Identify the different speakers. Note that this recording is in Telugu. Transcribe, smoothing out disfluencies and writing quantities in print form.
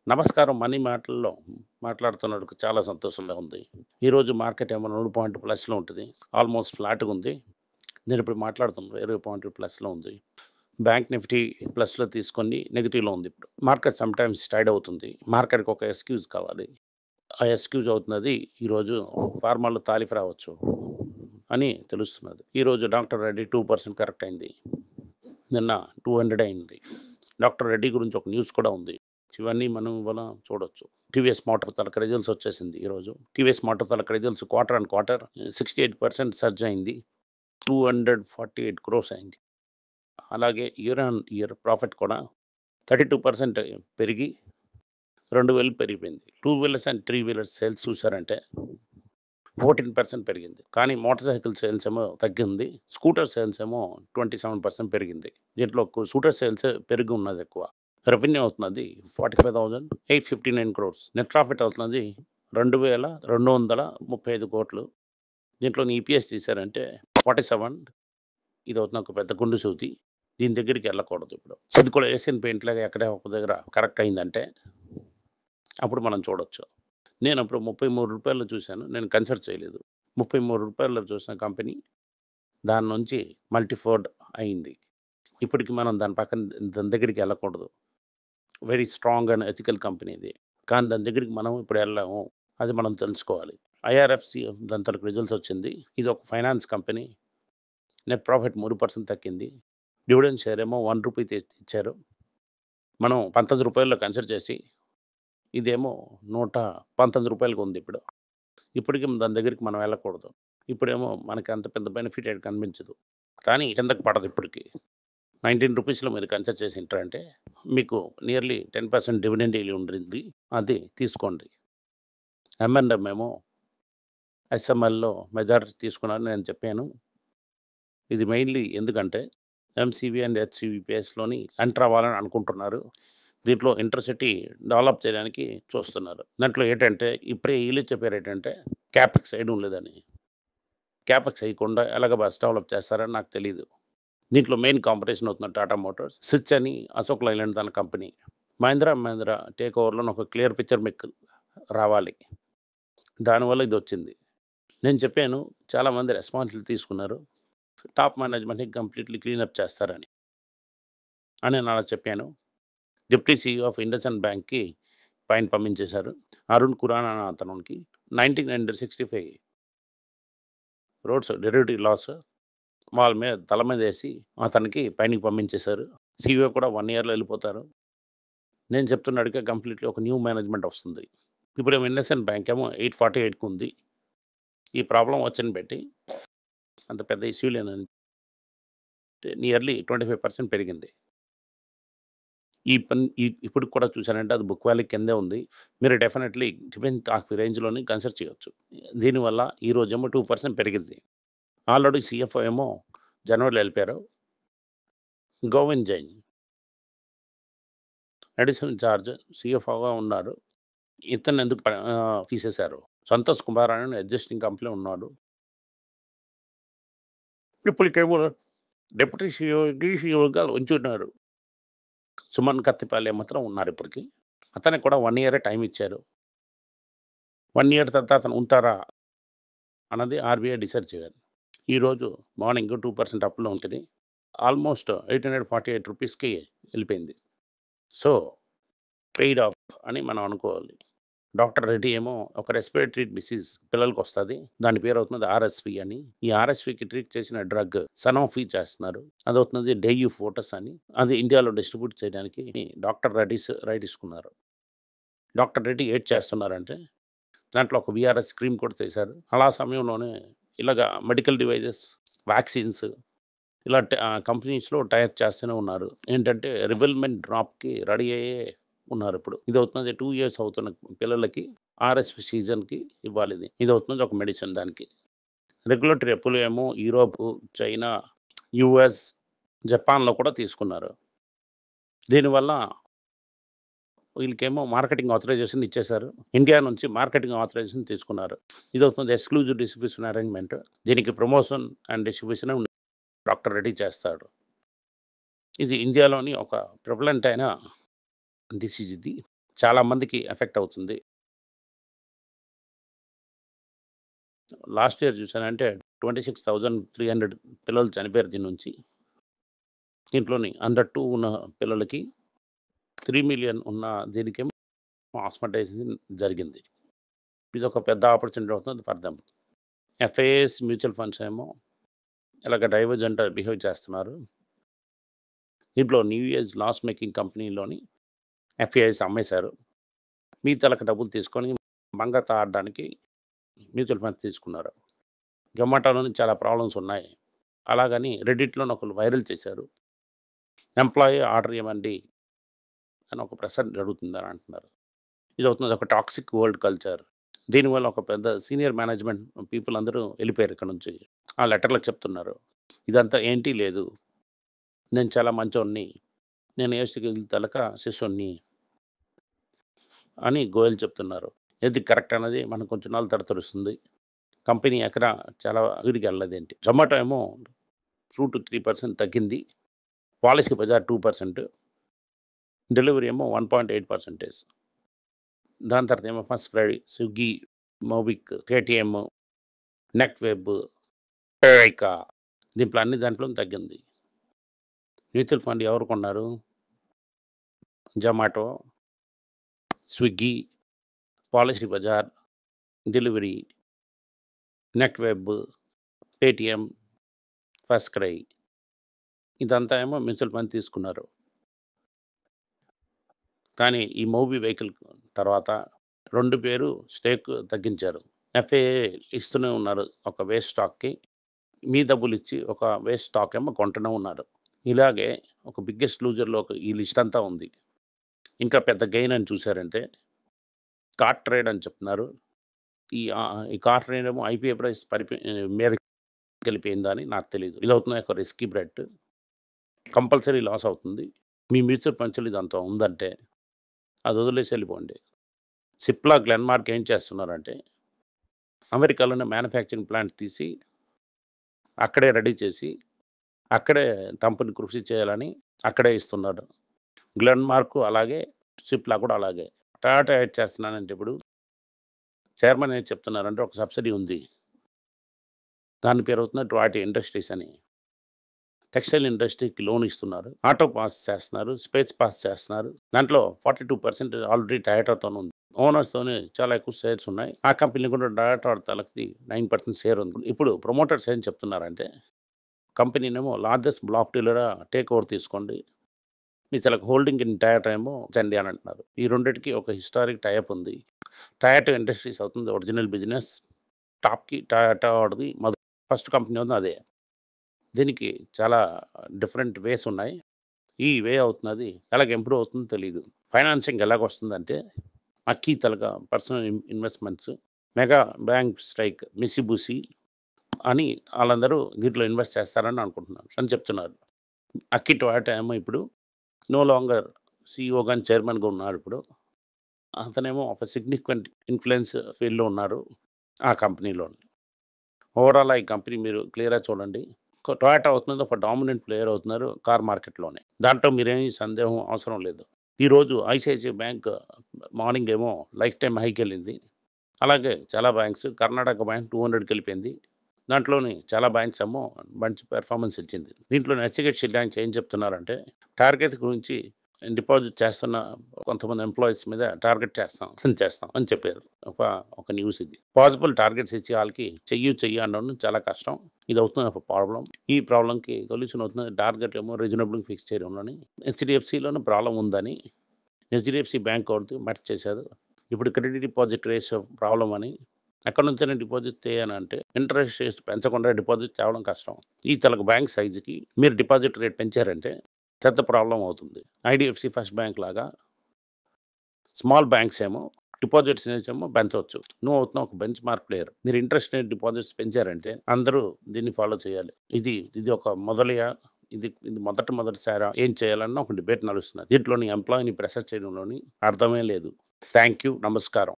Speaker 1: నమస్కారం. మనీ మాటల్లో మాట్లాడుతున్నందుకు చాలా సంతోషంగా ఉంది. ఈరోజు మార్కెట్ ఏమో 3 పాయింట్ ప్లస్‌లో ఉంటది. ఆల్‌మోస్ట్ ఫ్లాట్‌గా ఉంది. నేనిప్పుడు మాట్లాడుతున్నా 20 పాయింట్లు ప్లస్‌లో ఉంది. బ్యాంక్ నిఫ్టీ ప్లస్‌లో తీసుకొని నెగెటివ్‌లో ఉంది ఇప్పుడు. మార్కెట్ సమ్‌టైమ్స్ ట్రేడ్ అవుతుంది. మార్కెట్‌కి ఒక ఎక్స్‌క్యూజ్ కావాలి. ఆ ఎక్స్‌క్యూజ్ అవుతున్నది ఈరోజు ఫార్మాలో తాలిఫ్ రావచ్చు అని తెలుస్తున్నది. ఈరోజు డాక్టర్ రెడ్డి 2% కరెక్ట్ అయింది. నిన్న 200 అయింది. డాక్టర్ రెడ్డి గురించి ఒక న్యూస్ కూడా ఉంది. ఇవన్నీ మనం ఇవాళ చూడొచ్చు. టీవీఎస్ మోటార్ తాలూకా రిజల్ట్స్ వచ్చేసింది ఈరోజు. TVS motor taluka results quarter on quarter 68% surge అయింది. 248 క్రోర్స్ అయింది. అలాగే ఇయర్ ఆన్ ఇయర్ ప్రాఫిట్ కూడా 32% పెరిగి 2000 పెరిగిపోయింది. 2 వీలర్స్ అండ్ 3 వీలర్స్ సేల్స్ చూసారంటే 14% పెరిగింది. కానీ మోటార్ సైకిల్ సేల్స్ ఏమో తగ్గింది. స్కూటర్ సేల్స్ ఏమో 27% పెరిగింది. దీంట్లో స్కూటర్ సేల్స్ పెరిగి ఉన్నది ఎక్కువ. రెవెన్యూ అవుతున్నది 45,859 క్రోర్స్. నెట్ ప్రాఫిట్ అవుతున్నది 2,235 కోట్లు. దీంట్లోని ఈపీఎస్ తీశారంటే 47. ఇది అవుతున్న ఒక పెద్ద గుండు సూది. దీని దగ్గరికి వెళ్ళకూడదు ఇప్పుడు. ఇది కూడా ఏషియన్ పెయింట్ లాగా ఎక్కడే ఒక దగ్గర కరెక్ట్ అయిందంటే అప్పుడు మనం చూడొచ్చు. నేనప్పుడు రూ. 33 చూశాను. నేను కన్సిడర్ చేయలేదు. రూ. 33 చూసిన కంపెనీ దాని నుంచి మల్టీఫోల్డ్ అయింది. ఇప్పటికి మనం దాని దగ్గరికి వెళ్ళకూడదు. Very strong and ethical company ఇది. కానీ దాని దగ్గరికి మనం ఇప్పుడు వెళ్ళాము. అది మనం తెలుసుకోవాలి. ఐఆర్ఎఫ్‌సి దాని తాలూకు రిజల్ట్స్ వచ్చింది. ఇది ఒక ఫైనాన్స్ కంపెనీ. నెట్ ప్రాఫిట్ 3% తగ్గింది. డివిడెండ్ షేర్ ఏమో రూ. 1 ఇచ్చారు. మనం రూ. 19 కన్సిడర్ చేసి ఇదేమో రూ. 119 ఉంది ఇప్పుడు. ఇప్పటికి దాని దగ్గరికి మనం వెళ్ళకూడదు. ఇప్పుడేమో మనకి అంత పెద్ద బెనిఫిట్ ఏం కనిపించదు. కానీ కిందకి పడదు ఇప్పటికి. రూ. 19 మీరు కన్సిడర్ చేసి ఉంటారంటే మీకు నియర్లీ 10% డివిడెండ్ ఈల్డ్ ఉండింది. అది తీసుకోండి. ఎమ్&ఎం ఏమో ఎస్ఎంఎల్‌లో మెజారిటీ తీసుకున్నారని నేను చెప్పాను. ఇది మెయిన్‌లీ ఎందుకంటే ఎంసీవీ అండ్ హెచ్‌సీవీ పేస్‌లోని ఎంటర్ అవ్వాలని అనుకుంటున్నారు. దీంట్లో ఇంటర్సిటీ డెవలప్ చేయడానికి చూస్తున్నారు. దాంట్లో ఏంటంటే ఇప్పుడే ఈళ్ళు చెప్పారేంటంటే క్యాపెక్స్ వేయడం లేదని. క్యాపెక్స్ వేయకుండా ఎలాగ బస్ డెవలప్ చేస్తారని నాకు తెలీదు. దీంట్లో మెయిన్ కాంపిటీషన్ అవుతున్న టాటా మోటార్స్, స్విచ్ అని అశోక్ లైలాండ్ తన కంపెనీ. మహీంద్రా అండ్ మహీంద్రా టేక్ ఓవర్‌లోని ఒక క్లియర్ పిక్చర్ మీకు రావాలి. దానివల్ల ఇదొచ్చింది. నేను చెప్పాను చాలామంది రెస్పాన్సిబిలిటీ తీసుకున్నారు. టాప్ మేనేజ్మెంట్‌ని కంప్లీట్‌లీ క్లీనప్ చేస్తారని. నేను అలా చెప్పాను. డిప్యూటీ సీఈఓ ఆఫ్ ఇండస్ఇండ్ బ్యాంక్‌కి పైన పంపించేశారు. అరుణ్ ఖురానా అనే అతనికి 1965 రోడ్స్ డెరివేటివ్ లాస్ వాళ్ళ మీద తల మీదేసి అతనికి పైనకి పంపించేశారు. సీఈఓ కూడా 1 ఇయర్‌లో వెళ్ళిపోతారు. నేను చెప్తున్నట్టుగా కంప్లీట్‌లీ ఒక న్యూ మేనేజ్మెంట్ వస్తుంది. ఇప్పుడేమో ఇండస్ఇండ్ బ్యాంక్ ఏమో 848కి ఉంది. ఈ ప్రాబ్లమ్ వచ్చని పెట్టి అంత పెద్ద ఇష్యూ లేనని నియర్లీ 25% పెరిగింది. ఇప్పటికి కూడా చూసానంటే అది బుక్ వాల్యూ కిందే ఉంది. మీరు డెఫినెట్‌లీ డిఫెన్స్ ఆ రేంజ్‌లోని కన్సిడర్ చేయొచ్చు. దీనివల్ల ఈరోజేమో 2% పెరిగింది. ఆల్రెడీ సీఎఫ్ఓ ఏమో జనవరిలో వెళ్ళిపోయారు. గోవింద్ జైన్ అడిషనల్ చార్జ్ సీఎఫ్ఓగా ఉన్నారు. ఇతన్ని ఎందుకు తీసేశారు. సంతోష్ కుమార్ అని అడ్జస్టింగ్ కంపెనీ ఉన్నాడు. ఇప్పటికేమో డిప్యూటీ సీఈఓగా ఉంచున్నారు. సుమన్ కత్తిపాలె మాత్రం ఉన్నారు ఇప్పటికి. అతనికి కూడా 1 ఇయరే టైమ్ ఇచ్చారు. 1 ఇయర్ తర్వాత అతను ఉంటారా అన్నది ఆర్‌బీఐ డిసైడ్ చేయాలి. ఈరోజు మార్నింగ్ 2% అప్‌లో ఉంటది. ఆల్మోస్ట్ రూ. 848కి వెళ్ళిపోయింది. సో, పెయిడ్ ఆఫ్ అని మనం అనుకోవాలి. డాక్టర్ రెడ్డి ఏమో ఒక రెస్పిరేటరీ డిసీజ్ పిల్లలకొస్తది. దాని పేరవుతున్నది ఆర్ఎస్‌వి అని. ఈ ఆర్ఎస్‌వికి ట్రీట్ చేసిన డ్రగ్ సనోఫి చేస్తున్నారు. అదవుతున్నది డెయ్యూ ఫోర్టిస్ అని. అది ఇండియాలో డిస్ట్రిబ్యూట్ చేయడానికి డాక్టర్ రెడ్డీస్ రైట్ తీసుకున్నారు. డాక్టర్ రెడ్డి ఏటి చేస్తున్నారంటే దాంట్లో ఒక వీఆర్ఎస్ స్క్రీమ్ కూడా చేశారు. అలా సమయంలోనే ఇలాగ మెడికల్ డివైజెస్, వ్యాక్సిన్స్ ఇలా కంపెనీస్‌లో టైఅప్ చేస్తూనే ఉన్నారు. ఏంటంటే రివెల్మెంట్ డ్రాప్‌కి రెడీ అయ్యే ఉన్నారిప్పుడు. ఇదవుతున్నది 2 ఇయర్స్ అవుతున్న పిల్లలకి ఆర్ఎస్‌వి సీజన్‌కి ఇవ్వాలిది. ఇదవుతున్నది ఒక మెడిసిన్ దానికి. రెగ్యులేటరీ అప్రూవల్ ఏమో యూరోపు, చైనా, యూఎస్, జపాన్‌లో కూడా తీసుకున్నారు. దీనివల్ల వీళ్ళకేమో మార్కెటింగ్ ఆథరైజేషన్ ఇచ్చేశారు. ఇండియా నుంచి మార్కెటింగ్ ఆథరైజేషన్ తీసుకున్నారు. ఇదవుతుంది ఎక్స్‌క్లూజివ్ డిస్ట్రిబ్యూషన్ అరేంజ్‌మెంట్. దీనికి promotion and distribution doctor Reddy చేస్తాడు. ఇది ఇండియాలోని ఒక ప్రివలెంట్ అయిన డిసీజ్ ఇది. చాలా మందికి ఎఫెక్ట్ అవుతుంది. లాస్ట్ ఇయర్ చూసానంటే 26,300 పిల్లలు చనిపోయారు దీని నుంచి. దీంట్లోని అండర్ 2 ఉన్న పిల్లలకి 3,000,000 ఉన్న దీనికేమో హాస్పిటలైజేషన్ జరిగింది. ఇదొక పెద్ద ఆపర్చునిటీ అవుతుంది for them. FIs mutual funds ఏమో ఇలాగ డైవర్జెంట్ బిహేవ్ చేస్తున్నారు. దీంట్లో న్యూ ఏజ్ లాస్ మేకింగ్ కంపెనీలోని ఎఫ్ఐఎస్ అమ్మేశారు. మిగతాళ్ళకి డబ్బులు తీసుకొని బంగాత ఆడడానికి మ్యూచువల్ ఫండ్స్ తీసుకున్నారు. జొమాటోలోని చాలా ప్రాబ్లమ్స్ ఉన్నాయి. అలాగని రెడ్డిట్‌లోని ఒకళ్ళు వైరల్ చేశారు. ఎంప్లాయీ ఆర్డర్ ఇవ్వండి అని ఒక ప్రశ్న జరుగుతుందని అంటున్నారు. ఇది అవుతుంది ఒక టాక్సిక్ వరల్డ్ కల్చర్. దీనివల్ల ఒక పెద్ద సీనియర్ మేనేజ్మెంట్ పీపుల్ అందరూ వెళ్ళిపోయారు ఇక్కడ నుంచి. ఆ లెటర్‌లో చెప్తున్నారు. ఇదంతా ఏంటి లేదు. నేను చాలా మంచోడిని. నేను ఏసుకి తలక శిష్యుడిని అని గోయల్ చెప్తున్నారు. ఏది కరెక్ట్ అన్నది మనకు కొంచెం నాళ్ళు తర్వాత తెలుస్తుంది. కంపెనీ ఎక్కడ చాలా అభివృద్ధికి వెళ్ళలేదేంటి. జొమాటో ఏమో 2-3% తగ్గింది. పాలిసీ బజార్ 2%. డెలివరీ ఏమో 1.8%. దాని తర్వాత ఏమో ఫస్ట్ ఫ్రైడే, స్విగ్గీ, మోబిక్, పేటీఎం, నెట్ వెబ్, ఎరైకా దీంట్లో అన్ని దాంట్లో తగ్గింది. మ్యూచువల్ ఫండ్ ఎవరు కొన్నారు? Zomato, Swiggy, Policybazaar, delivery, net web, Paytm, FirstCry ఇదంతా ఏమో మ్యూచువల్ ఫండ్ తీసుకున్నారు. కానీ ఈ మోబీ వెహికల్ తర్వాత 2 పేరు స్టేక్ తగ్గించారు. ఎఫ్ఏఏ ఇస్తూనే ఉన్నారు ఒక వేస్ట్ స్టాక్‌కి. మీ డబ్బులిచ్చి ఒక వేస్ట్ స్టాక్ ఏమో కొంటూనే ఉన్నారు. ఇలాగే ఒక బిగ్గెస్ట్ లూజర్‌లో ఈ లిస్ట్ అంతా ఉంది. ఇంకా పెద్ద గెయిన్ అని చూసారంటే కార్ట్ ట్రేడ్ అని చెప్తున్నారు. ఈ కార్ట్ ట్రేడ్ ఏమో ఐపీఓ ప్రైస్ మీదకెళ్ళిపోయిందా అని నాకు తెలీదు. ఇదవుతుంది ఒక రిస్కీ బెట్. కంపల్సరీ లాస్ అవుతుంది. మీ మ్యూచువల్ ఫండ్స్‌లో ఇదంతా ఉందంటే అది వదిలేసి వెళ్ళిపోండి. సిప్లా, గ్లెన్మార్క్ ఏం చేస్తున్నారంటే అమెరికాలోనే మ్యానుఫ్యాక్చరింగ్ ప్లాంట్ తీసి అక్కడే రెడీ చేసి అక్కడే కంపెనీ కృషి చేయాలని అక్కడే ఇస్తున్నారు. గ్లెన్మార్క్ అలాగే, సిప్లా కూడా అలాగే. టయోటా ఏం చేస్తున్నానంటే ఇప్పుడు చైర్మన్ ఏం చెప్తున్నారంటే ఒక సబ్సిడీ ఉంది. దాని పేరు అవుతుంది టొయాటా ఇండస్ట్రీస్ అని. టెక్స్టైల్ ఇండస్ట్రీకి లోన్ ఇస్తున్నారు. ఆటో పాస్ చేస్తున్నారు. స్పేస్ పాస్ చేస్తున్నారు. దాంట్లో 42% ఆల్రెడీ టయోటాతోనే ఉంది. ఓనర్స్‌తోనే చాలా ఎక్కువ షేర్స్ ఉన్నాయి. ఆ కంపెనీ కూడా టయోటా తలకి 9% షేర్ ఉంది. ఇప్పుడు ప్రమోటర్స్ ఏం చెప్తున్నారంటే కంపెనీనేమో లార్జెస్ట్ బ్లాక్ డీలర్‌గా టేక్ ఓవర్ తీసుకోండి. మీ తలకు హోల్డింగ్ ఇన్ టయోటా ఏమో చండి అని అంటున్నారు. ఈ రెండిటికి ఒక హిస్టారిక్ టైఅప్ ఉంది. టయోటా ఇండస్ట్రీస్ అవుతుంది ఒరిజినల్ బిజినెస్. టాప్‌కి టయోటా వాడిది ఫస్ట్ కంపెనీ ఉంది అదే. దీనికి చాలా డిఫరెంట్ వేస్ ఉన్నాయి. ఈ వే అవుతున్నది ఎలాగ ఇంప్రూవ్ అవుతుందో తెలీదు. ఫైనాన్సింగ్ ఎలాగొస్తుందంటే అక్కీ తలగా personal investments, mega bank strike, Mitsubishi అని ఆళ్ళందరూ దీంట్లో ఇన్వెస్ట్ చేస్తారని అనుకుంటున్నాను అని చెప్తున్నారు. అక్కీ టొయాటా ఏమో ఇప్పుడు నో లాంగర్ సీఈఓ గాని చైర్మన్‌గా ఉన్నాడు ఇప్పుడు. అతనేమో ఒక సిగ్నిఫికెంట్ ఇన్‌ఫ్లుయెన్స్ ఫీల్డ్‌లో ఉన్నారు ఆ కంపెనీలోని. ఓవరాల్ ఈ కంపెనీ మీరు క్లియర్‌గా చూడండి. టొయాటా అవుతున్నది ఒక డామినెంట్ ప్లేయర్ అవుతున్నారు కార్ మార్కెట్‌లోనే. దాంట్లో మీరేమి సందేహం అవసరం లేదు. ఈరోజు ఐసీఐసీఐ బ్యాంక్ మార్నింగ్ ఏమో లైఫ్ టైమ్ హైకెళ్ళింది. అలాగే చాలా బ్యాంక్స్ కర్ణాటక బ్యాంక్ 200కెళ్ళిపోయింది. దాంట్లోని చాలా బ్యాంక్స్ ఏమో మంచి పెర్ఫార్మన్స్ ఇచ్చింది. దీంట్లో హెచ్‌డీఎఫ్‌సీ బ్యాంక్ ఏం చెప్తున్నారంటే టార్గెట్ గురించి డిపాజిట్ చేస్తున్న కొంతమంది ఎంప్లాయీస్ మీద టార్గెట్ చేస్తాం అని చెప్పారు. ఒక న్యూస్ ఇది. పాసిబుల్ టార్గెట్స్ ఇచ్చి ఆళ్ళకి చెయ్యి అనడం చాలా కష్టం. ఇది అవుతున్న ఒక ప్రాబ్లమ్. ఈ ప్రాబ్లమ్‌కి సొల్యూషన్ అవుతుంది టార్గెట్ ఏమో రీజనబుల్‌గా ఫిక్స్ చేయడంలోని హెచ్‌డీఎఫ్‌సీలోనే ప్రాబ్లమ్ ఉందని హెచ్‌డీఎఫ్‌సీ బ్యాంక్ ఒకటి మర్జ్ చేశారు. ఇప్పుడు క్రెడిట్ డిపాజిట్ రేషియో ప్రాబ్లమ్ అని ఎక్కడి నుంచైనా డిపాజిట్ చేయాలంటే ఇంట్రెస్ట్ రేట్స్ పెంచకుండా డిపాజిట్ తేవడం కష్టం. ఈ తలకు బ్యాంక్ సైజ్‌కి మీరు డిపాజిట్ రేట్ పెంచారంటే పెద్ద ప్రాబ్లమ్ అవుతుంది. ఐడీఎఫ్‌సీ ఫస్ట్ బ్యాంక్ లాగా స్మాల్ బ్యాంక్స్ ఏమో డిపాజిట్స్ ఏమో పెంచొచ్చు. నువ్వు అవుతున్నావు ఒక బెంచ్ మార్క్ ప్లేయర్. మీరు ఇంట్రెస్ట్ రేట్ డిపాజిట్స్ పెంచారంటే అందరూ దీన్ని ఫాలో చేయాలి. ఇది ఒక మొదలయ్య ఇది మొదటిసారా ఏం చేయాలన్న ఒక డిబేట్ నడుస్తున్నది. దీంట్లోని ఎంప్లాయీని ప్రెషర్ చేయడంలోని అర్థమే లేదు. Thank you. నమస్కారం.